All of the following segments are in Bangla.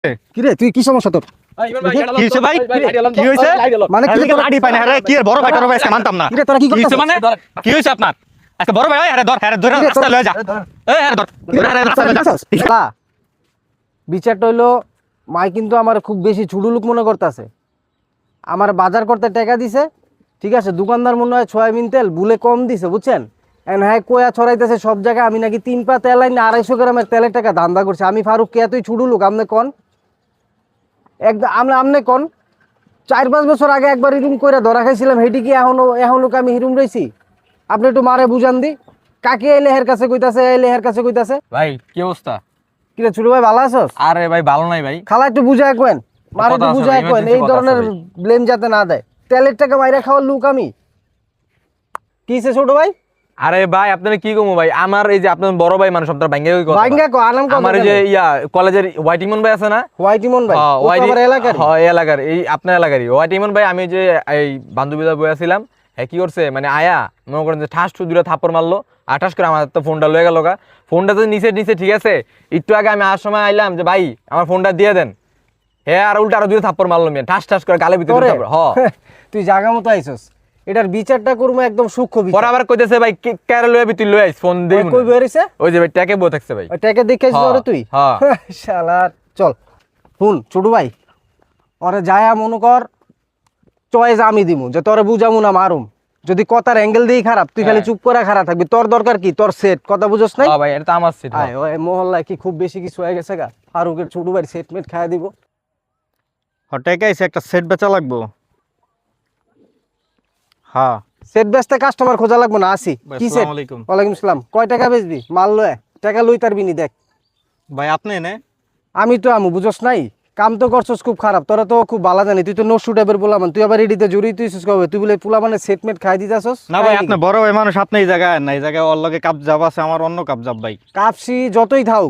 কি রে তুই কি সমস্যা তোর? কি হইছে ভাই? কি হইছে? মানে কি তোর আইডি পাই না রে, কি বড় ভাই তোর ভাই মানতাম না। কি রে তোরা কি কি হইছে করছিস? মানে? কি হইছে আপনার? আচ্ছা বড় ভাই আরে ধর রাস্তা লয়ে যা। এই আরে ধর রাস্তা লয়ে যা। বিচারটা হইলো মাই কিন্তু আমার খুব বেশি ছুডুলুক মনে করতেছে। আমার বাজার করতে টাকা দিছে, ঠিক আছে, দোকানদার মনে হয় সয়াবিন তেল বুলে কম দিছে, বুঝছেন? হ্যাঁ কোয়া ছড়াইতেছে সব জায়গায়, আমি নাকি 3 পা তেল আইন 250 গ্রামের তেলের টাকা ধান্দা করছে। আমি ফারুক কে তুই ছুডুলুক আমনে কন একদম আমনে কন 4-5 বছর আগে একবার হিরুম কইরা ধরা খাইছিলাম, হেডি কি এখনো আমি হিরুম রইছি? আপনি একটু মারে বুঝান দি কাকে এলে হের কাছে কইতাছে, এলে হের কাছে কইতাছে। ভাই কি অবস্থা? কি রে ছোট ভাই ভালো আছস? আরে ভাই ভালো নাই ভাই। খালা একটু বুঝায় কোয়েন, মারে একটু বুঝায় কোয়েন, এই ধরনের ব্লেম যাতে না দেয়। তেলের টাকা মাইরা খাওয়ার লোক আমি। কিছে ছোট ভাই? আরে ভাই আপনারা কি কমু ভাই, আমার এই যে আপনার বড় ভাই মানে সবটা ভাঙ্গে কই কথা। ভাঙ্গা কো আনাম কো আমার এই যে কলেজের ওয়াইটিমন ভাই আছে না? হোয়াইটিমন ভাই ওই এলাকার। হ্যাঁ এলাকার, এই আপনার এলাকারই ওয়াইটিমন ভাই। আমি যে এই বান্ধবীদের বইয়াছিলাম, হ্যাঁ কি করছে মানে আয়া মনে করেন যে ঠাস দুইটা থাপ্পড় মারলো, আঠাশ করে আমার তো ফোনটা লয়ে গেল গা। ফোনটা তো নিচে ঠিক আছে। একটু আগে আমি আসার সময় আইলাম যে ভাই আমার ফোনটা দিয়ে দেন, হ্যাঁ আর উল্টা আরো দুইটা থাপ্পড় মারলো মিয়া, ঠাস করে গালে ভিতরে থাপ্পড়। হ্যাঁ তুই জায়গা মতো আইছস, এটার বিচারটা করবো একদম সূক্ষ্ম বিচার। পরে আবার কইতেছে ভাই কারে লয়ে তুই লয়ে আইস ফোন দেই কই বেরিছে? ওই যে ভাই ট্যাকে বউ থাকছে ভাই। ওই টাকা দেখাইছ ওরে তুই? হ্যাঁ শালা চল শুন ছোট ভাই, ওরে যায়া মনে কর চয়েস আমি দিমু, যে তোরে বুঝামু না মারুম। যদি কথার অ্যাঙ্গেল দিই খারাপ, তুই খালি চুপ করে খারাপ থাকবি। তোর দরকার কি? তোর সেট কথা বুঝছ নাই? হ্যাঁ ভাই এটা তো আমার সিট। আয় ওই মহল্লায় কি খুব বেশি কিছু হয়ে গেছে গা? ফারুকের ছোট ভাই সেটমেট খাইয়া দিব। হঠাৎ এসে একটা সেট বেচা লাগবো। হ্যাঁ সেট বেচতে কাস্টমার খোঁজা লাগবো না, আসি। কি সেট? আসসালামু আলাইকুম। ওয়ালাইকুম আসসালাম। কয় টাকা বেচবি? মাল লয় টাকা লই তারবি নি দেখ। ভাই আপনি এনে আমি তো আমু বুঝছ নাই, কাম তো করছস খুব খারাপ, তোরা তো খুব ভালো জানি। তুই তো নসু টাইপের পোলামান, তুই আবার এডিতে জড়ি তুইছিস কবে? তুই বলে পোলামানের সেটমেট খাই দিতাছস? না ভাই আপনি বড় ভাই মানুষ, আপনি এই জায়গায় না, এই জায়গায় ওর লগে কাপ জাব আছে, আমার অন্য কাপ জাব ভাই। কাপসি যতই থাক,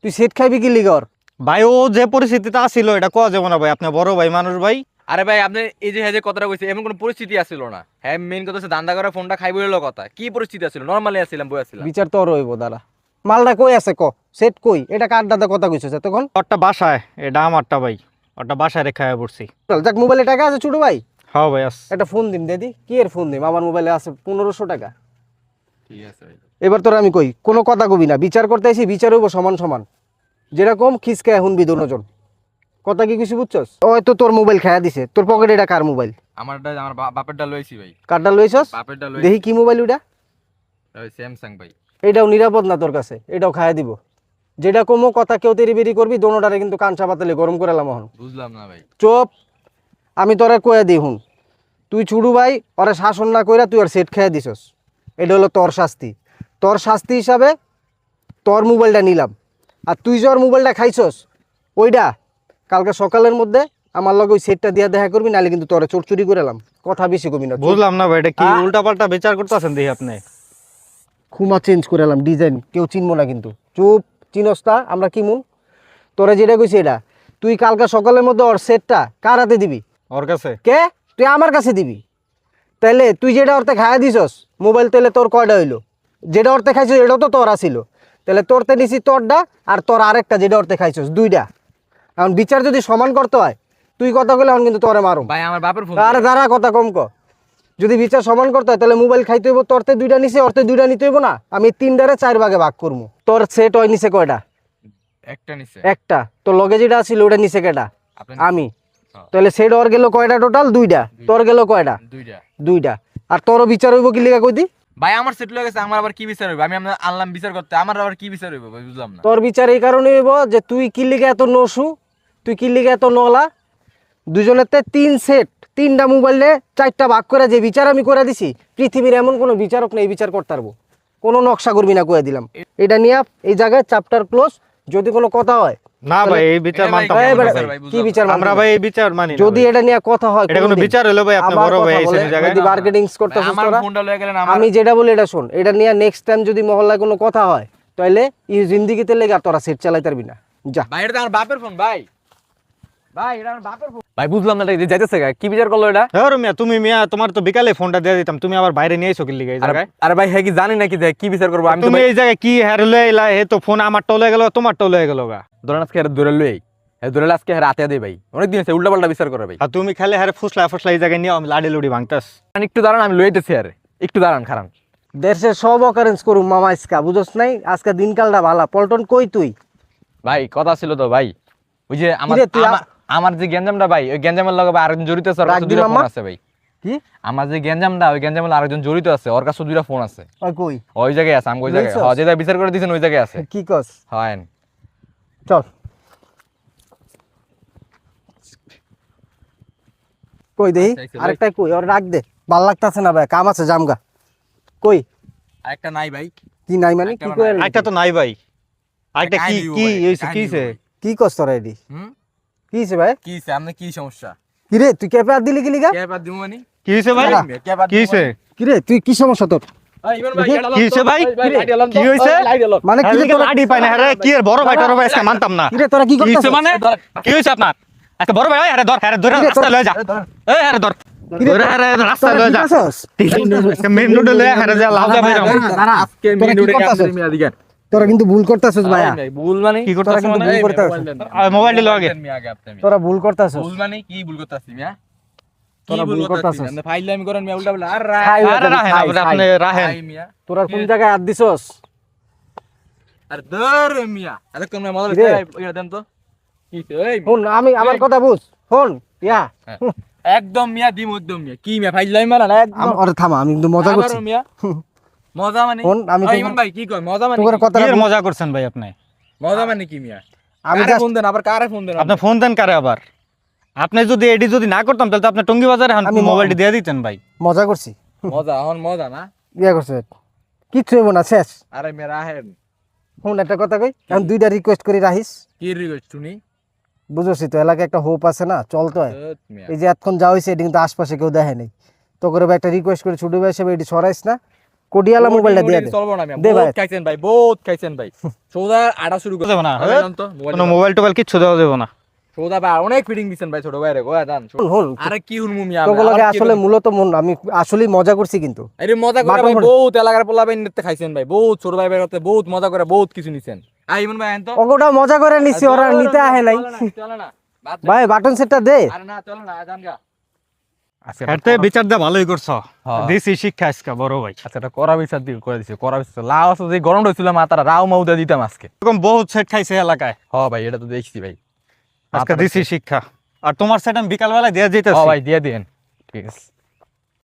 তুই সেট খাইবি কি লিগর? ভাই ও যে পরিস্থিতিতে আসিল এটা কোয়া যাবে না ভাই, আপনি বড় ভাই মানুষ ভাই। আরে ভাই আপনি এই যে যে কথাটা কইছে এমন কোন পরিস্থিতি আসিল না। হ্যাঁ মেইন কথা হচ্ছে দান্দা করে ফোনটা খাইবই হলো কথা। কি পরিস্থিতি আসিল? নরমালি আসছিলাম, বই আসছিলাম। বিচার তোর হইব দাঁড়া। মালটা কই আছে ক? সেট কই? এটা কার দাদা কথা কইছস তখন? ওরটা বাসায়, এটা আমারটা ভাই, ওরটা বাসায় রেখে পড়ছি। চল যাক, মোবাইলে টাকা আছে ছোট ভাই? হ্যাঁ ভাই আস। একটা ফোন দিন দিদি। কি এর ফোন দিম? আমার মোবাইলে আছে 1500 টাকা। ঠিক আছে ভাই। এবার তোর আমি কই কোনো কথা কবি না, বিচার করতে আইছি, বিচার হইব সমান সমান। যেরকম খিসকে শুনবি দুজন। কথা কি কিছু বুঝছস? ওই তো তোর মোবাইল খায়া দিছে, তোর পকেটে এটা কার মোবাইল? আমারটা আমার বাপেরটা লইছি ভাই। কারটা লইছস? বাপেরটা লই। দেখি কি মোবাইল ওটা? ওই স্যামসাং ভাই। এটাও নিরাপদ না তোর কাছে, এটাও খায়া দিব। যেটা কমো কথা কেউ তেরি বেরি করবি, দোনোটারে কিন্তু কাঁচা পাতালে গরম করে এলাম এখন। বুঝলাম না ভাই। চুপ, আমি তোরে কয়ে দিই হুন, তুই ছুড়ু ভাই ওরে শাসন না কইরা তুই আর সেট খেয়ে দিছস, এটা হলো তোর শাস্তি। তোর শাস্তি হিসাবে তোর মোবাইলটা নিলাম, আর তুই যে ওর মোবাইলটা খাইছস ওইটা কালকে সকালের মধ্যে আমার লগে ওই সেটটা দিয়া দেখা করবি, নাহলে কিন্তু তোরে চোর চুরি করে এলাম। কথা বেশি কবি না। বুঝলাম না ভাই, এটা কি উল্টা পাল্টা বিচার করতেছেন দেখি আপনি। খুমা চেঞ্জ করে এলাম, ডিজাইন কেউ চিনবো না কিন্তু। চুপ, চিনস্তা আমরা কি মুন? তোরা যেটা কইছি এটা, তুই কালকে সকালের মধ্যে ওর সেটটা কার হাতে দিবি? ওর কাছে কে? তুই আমার কাছে দিবি? তাইলে তুই যেটা ওরতে খাইয়া দিছস মোবাইল, তাহলে তোর কয়টা হইলো? যেটা ওরতে খাইছস এটাও তো তোর আসিল, তাহলে তোরতে নিছি তোরটা, আর তোর আরেকটা যেটা ওরতে খাইছস, দুইটা। এখন বিচার যদি সমান করতে হয়, তুই কথা কইলে এখন কিন্তু তোরে মারুম ভাই আমার বাপের ফোন। আরে দাঁড়া, কথা কম ক। যদি বিচার সমান করতে হয় তাহলে মোবাইল খাইতে হইব, তোরতে দুইটা নিছে ওরতে দুইটা নিতে হইব না? আমি 3টারে 4 ভাগে ভাগ করবো। তোর সেট হয় নিছে কয়টা? একটা নিছে। একটা। তোর লগে যেটা আছিল ওটা নিছে কেটা? আপনি আমি। তাহলে সেট ওর গেল কয়টা টোটাল? 2টা। তোর গেল কয়টা? দুইটা। 2টা। আর তোরও বিচার হইব কি লিগা কই দি? ভাই আমার সেট লয়ে গেছে, আমার আবার কি বিচার হইব? আমি আনলাম বিচার করতে, আমার আবার কি বিচার হইব ভাই বুঝলাম না। তোর বিচার এই কারণে হইব যে তুই কি লিগা এত নসু, তুই কি লিগা এত নলা। দুজনেতে 3 সেট, 3টা মোবাইলে 4টা ভাগ করে যে বিচার আমি করে দিছি, পৃথিবীর এমন কোনো বিচারক নেই বিচার করতে পারবো। কোনো নকশা করবি না কয়ে দিলাম। এটা নিয়ে এই জায়গায় চ্যাপ্টার ক্লোজ। যদি কোনো কথা হয় না ভাই এই বিচার মানতাম এই না বেটা, ভাই। কি বিচার আমরা মানবি? ভাই এই বিচার মানি না যদি ভাই। এটা নিয়ে কথা হয় এটা কোনো বিচার হলো ভাই? আপনি আবার বড় ভাই কথা আইছেন বলে, এই জায়গায়। যদি বার্গেনিংস করতেছিস আমার তোরা, ফোনটা লয়ে গেলেন আমার। আমি যেটা বলি এটা শোন। এটা নিয়ে নেক্সট টাইম যদি মহল্লায় কোনো কথা হয়, তাহলে এই জিন্দেগিতে লেগে আর তোরা সেট চালাইতে পারবি না। যা। ভাই এটা তো আমার বাপের ফোন ভাই। ভাই এটা আমার বাপের ফোন। ভাই বুঝলাম না এটা যাইতেছে কি বিচার করলো এটা? হ্যাঁ মিয়া, তুমি মিয়া তোমার তো বিকালে ফোনটা দিয়ে দিতাম, তুমি আবার বাইরে নিয়ে এসো কি লিগে এই জায়গায়? আরে ভাই হ্যাঁ কি জানি নাকি যে কি বিচার করবো? আমি তো তুমি এই জায়গায় কি হারলে এলা, হে তো ফোন আমার টলে গেল, তোমার টলে গেল গা। ধরেন আজকে ধরে লই ধরে আজকে রাতে দেই ভাই, অনেক দিন আছে উল্টা পাল্টা বিচার করে ভাই। আর তুমি খালি হারে ফুসলা ফুসলা এই জায়গায় নিয়ে আমি লাড়ি লুড়ি ভাঙতাস। একটু দাঁড়ান, আমি লইতেছি আরে, একটু দাঁড়ান খারান। দেশের সব অকারেন্স করুম মামা আজকা, বুঝোস নাই? আজকে দিনকালটা ভালা। পল্টন কই তুই? ভাই কথা ছিল তো ভাই, ওই যে আমার কিরে তুই আমার যে গ্যাঞ্জামটা ভাই, ওই গ্যাঞ্জামের লগে ভাই আরেকজন জড়িত আছে, ওর কাছে রাখবি দুইটা মামা? ফোন আছে ভাই। কি আমার যে গ্যাঞ্জামটা, ওই গ্যাঞ্জামের আরেকজন জড়িত আছে, ওর কাছে দুইটা ফোন আছে। ওই কই? ওই জায়গায় আছে, আমি ওই জায়গায়, লইছস? হ্যাঁ যে জায়গায় বিচার করে দিয়েছেন ওই জায়গায় আছে। কি কস? হয় চল কই দেই আচ্ছা, আরেকটা কই? ওর রাখ দে, ভাল লাগতাছে না ভাই, কাম আছে জামগা। কই আরেকটা নাই ভাই। কি নাই মানে? কি কই? একটা তো নাই ভাই, আরেকটা কি কি হইছে কি হইছে? কি কস তোরা এডি? হুম, কি হইছে ভাই? কি হইছে? আপনি কি সমস্যা? কি রে তুই ক্যাপে হাত দিলি কি লিগা? কে বাদ দিমু মানে? কি হইছে ভাই? কে বাদ কি হইছে? কি রে তুই কি সমস্যা তোর? ভাই ইমন ভাই, দেখি, এটা কি হইছে ভাই? কি হইছে? মানে কি রে তোরা? লাড়ি পাই না আরে, কি এর বড় ভাই টর ভাই আজকে মানতাম না। কি রে তোরা কি কি হইছে করতাছিস? মানে? কি হইছে আপনার? আচ্ছা বড় ভাই, আরে ধর, আরে ধরে কি রে রাস্তা তোর- লয়ে যা। এই আরে ধর, কি রে ধরে আরে রাস্তা তোরা লয়ে কি যা। করতাছিস? মেন রোডে লয়ে আরে যা লাভ যাবে না। দাঁড়া, আজকে তোরা কি মিনিটে করতাছিস? কাছে মিয়া দিগান। তোরা কিন্তু ভুল করতাছিস ভাইয়া। ভাই ভুল মানে কি করতাছ কিন্তু মানে? ভুল করতাছিস। মোবাইল দিলো আগে। মিয়া আগে আপনি মিয়া। তোরা ভুল করতাছিস। ভুল মানে কি ভুল করতাছি মিয়া? কি তোরা ভুল ভুল করতাছি? করতাছিস। আপনি ফাইজলামি করেন মিয়া, উল্টা পাল্টা। আর খাই আরে রাহেন আপনি রাহেন। রাই মিয়া। তোরা কোন জায়গায় হাত দিছস? আর ধর মিয়া, আরে কোন মজা কি রে? লাগছে ইয়া দেন তো। কি তো এই মিয়া। শুন, আমি আমার কথা বুঝ। শুন ইয়া হ্যাঁ। একদম মিয়া দিম একদম মিয়া। কি মিয়া ফাইজলামি মারা না একদম। আরে থামা, আমি কিন্তু মজা করছি। আবারও মিয়া। মজা মানে? শোন, আমি ওই তোকে- ইমন ভাই কি কয় মজা মানে? তোর কি? কথাটা কি এর বুঝ। মজা করছেন ভাই আপনি? মজা মানে কি মিয়া? আমি কারে just- ফোন দেন, আবার কারে ফোন দেন? আপনি ফোন দেন কারে আবার? আপনি যদি এডি যদি না করতাম তাহলে তো আপনি টঙ্গী বাজারে আমি মোবাইলটি দিয়ে দিতেন ভাই। মজা করছি। মজা এখন মজা না? ইয়া করছে কিচ্ছু হইব না, শেষ। আরে মিয়া রাহেন। শুন একটা কথা কই, আমি দুইটা রিকোয়েস্ট করি রাহিস। কি রিকোয়েস্ট শুনি? বুঝছি তো, এলাকায় একটা হোপ আছে না, চলতো হয়। ধুৎ মিয়া। এই যে এতক্ষণ যা হয়েছে এটা কিন্তু আশপাশে কেউ দেখে নাই। তো করে ভাই একটা রিকোয়েস্ট করে ছোট ভাই হিসেবে এটি সরাইস না, কোডিয়ালা মোবাইলটা দিয়ে দে। চলবো না মিয়া। দে ভাই। বহুত খাইছেন ভাই, বহুত খাইছেন ভাই। সৌদা আড়া শুরু করে দেবো না। আরে জান তো, মোবাইল কোনো মোবাইল টোবাইল কিচ্ছু দেওয়া যাবে না। সৌদা ভাই অনেক ফিটিং দিছেন ভাই ছোট ভাইরে গোয়া জান। শুন, শুন, আরে কি হুনমু মিয়া? তোগুলো লাগে আসলে মূলত মন, আমি আসলেই মজা করছি কিন্তু। আরে মজা করে বাটন ভাই ফোন। বহুত এলাকার পোলা ভাই নিতে খাইছেন ভাই, বহুত ছোট ভাই ভাইরতে বহুত মজা করে বহুত কিছু নিছেন। আই ইমন ভাই আইন তো। ওটা মজা করে নিছি, ওরা নিতে আহে নাই। চলে না বাদ দে। ভাই বাটন সেটটা দে। আরে না চলে না জান গা। আজকে এতে বিচার দা ভালোই করছো। হ্যাঁ। দিছি শিক্ষা আজকে বড় ভাই। আচ্ছা এটা করা বিচার দিয়ে করে দিছে, করা বিচার। লাও আছে যে গরম হইছিল মাথাটা রাও মাউদা দিতাম আজকে। এরকম বহুত সেট খাইছে এলাকায়, হ ভাই এটা তো দেখছি ভাই। আজকে দিছি শিক্ষা। আর তোমার সেট আমি বিকাল বেলায় দিয়ে হ যেতেছি। ভাই দিয়ে দেন, ঠিক আছে।